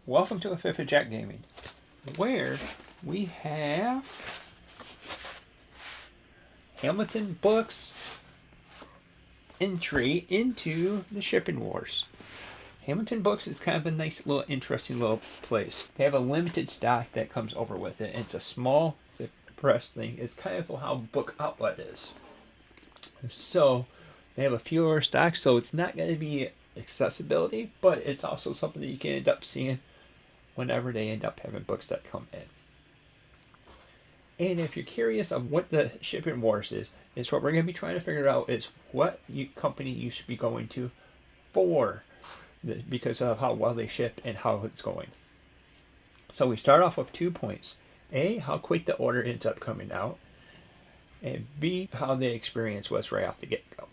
Welcome to a Fifth of Jack Gaming, where we have Hamilton Books entry into the shipping wars. Hamilton Books is kind of a nice little interesting little place. They have a limited stock that comes over with it. It's a small press thing. It's kind of how Book Outlet is. So they have a fewer stock, so it's not going to be accessibility, but it's also something that you can end up seeing whenever they end up having books that come in. And if you're curious of what the shipping wars is what we're going to be trying to figure out is what company you should be going to for because of how well they ship and how it's going. So we start off with 2 points. A, how quick the order ends up coming out. And B, how the experience was right off the get-go.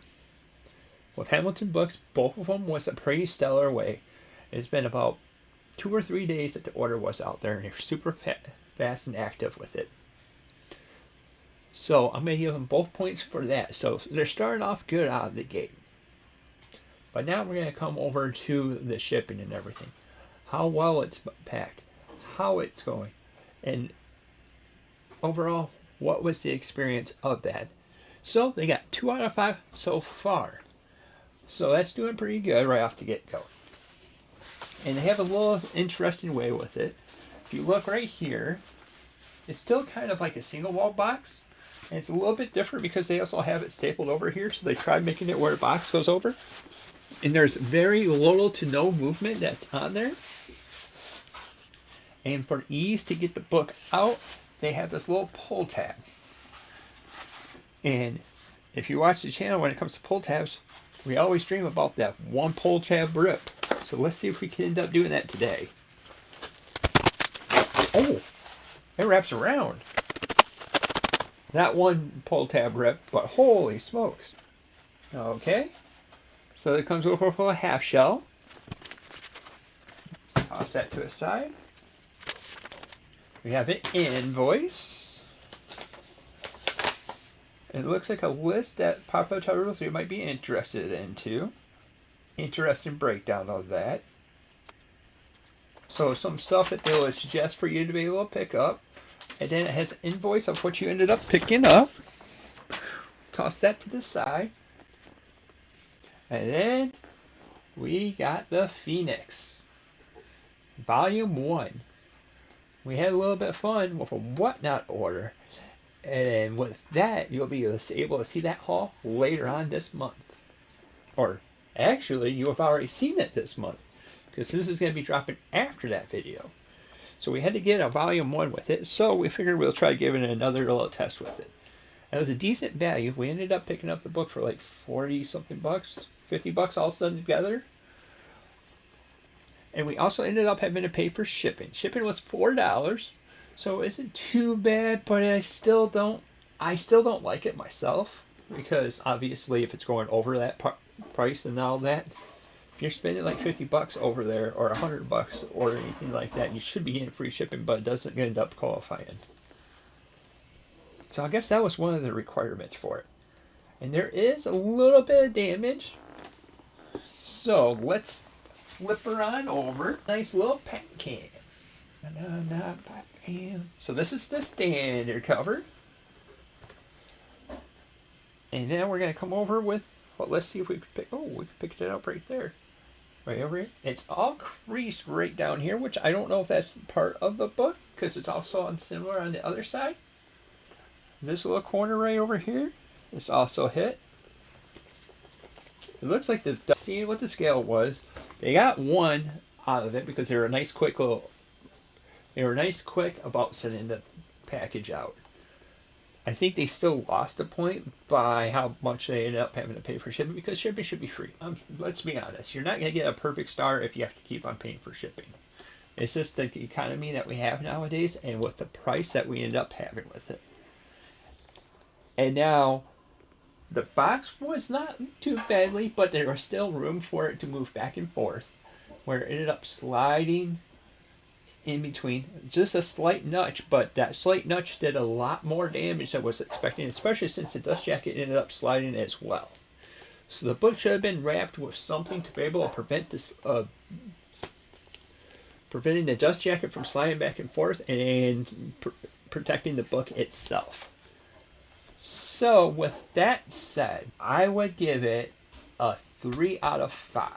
With Hamilton Books, both of them was a pretty stellar way. It's been about 2 or 3 days that the order was out there, and they're super fast and active with it. So I'm going to give them both points for that. So they're starting off good out of the gate. But now we're going to come over to the shipping and everything. How well it's packed, how it's going, and overall, what was the experience of that. So they got 2 out of 5 so far. So that's doing pretty good right off the get-go. And they have a little interesting way with it. If you look right here, it's still kind of like a single wall box. And it's a little bit different because they also have it stapled over here. So they tried making it where the box goes over. And there's very little to no movement that's on there. And for ease to get the book out, they have this little pull tab. And if you watch the channel when it comes to pull tabs, we always dream about that one pull tab rip. So let's see if we can end up doing that today. Oh, it wraps around. Not one pull tab rip, but holy smokes. Okay. So it comes over for a half shell. Toss that to a side. We have an invoice. It looks like a list that popular titles you might be interested into. Interesting breakdown of that. So some stuff that they would suggest for you to be able to pick up. And then it has an invoice of what you ended up picking up. Toss that to the side. And then we got the Phoenix. Volume 1. We had a little bit of fun with a Whatnot order. And with that, you'll be able to see that haul later on this month. Or actually, you have already seen it this month. Because this is going to be dropping after that video. So we had to get a volume 1 with it. So we figured we'll try giving it another little test with it. It was a decent value. We ended up picking up the book for like 40 something bucks. 50 bucks all done together. And we also ended up having to pay for shipping. Shipping was $4. So it isn't too bad, but I still don't like it myself, because obviously if it's going over that price and all that, if you're spending like 50 bucks over there or 100 bucks or anything like that, you should be getting free shipping, but it doesn't end up qualifying. So I guess that was one of the requirements for it. And there is a little bit of damage. So let's flip her on over. Nice little pack can. So this is the standard cover. And now we're going to come over with, well, let's see if we can pick, we picked it up right there. Right over here. It's all creased right down here, which I don't know if that's part of the book, because it's also similar on the other side. This little corner right over here is also hit. It looks like seeing what the scale was, they got 1 out of it because they were nice quick about sending the package out. I think they still lost a point by how much they ended up having to pay for shipping, because shipping should be free. Let's be honest. You're not going to get a perfect star if you have to keep on paying for shipping. It's just the economy that we have nowadays and with the price that we end up having with it. And now, the box was not too badly, but there was still room for it to move back and forth, where it ended up sliding in between. Just a slight notch, but that slight notch did a lot more damage than I was expecting, especially since the dust jacket ended up sliding as well. So the book should have been wrapped with something to be able to prevent this preventing the dust jacket from sliding back and forth and protecting the book itself. So, with that said, I would give it a 3 out of 5.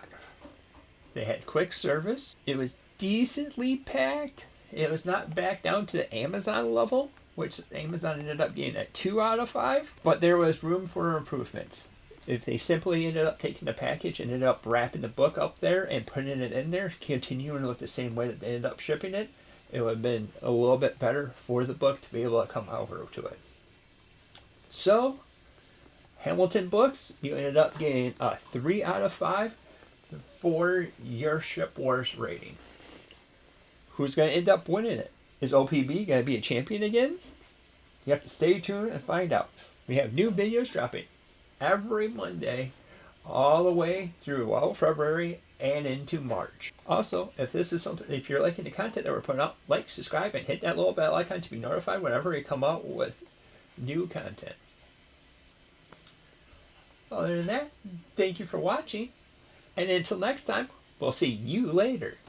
They had quick service. It was decently packed. It was not back down to the Amazon level, which Amazon ended up getting a 2 out of 5, but there was room for improvements. If they simply ended up taking the package and ended up wrapping the book up there and putting it in there, continuing with the same way that they ended up shipping it, it would have been a little bit better for the book to be able to come over to it. So, Hamilton Books, you ended up getting a 3 out of 5 for your Ship Wars rating. Who's going to end up winning it? Is OPB going to be a champion again? You have to stay tuned and find out. We have new videos dropping every Monday all the way through February and into March. Also, if this is something, if you're liking the content that we're putting out, like, subscribe, and hit that little bell icon to be notified whenever we come out with new content. Other than that, thank you for watching, and until next time, we'll see you later.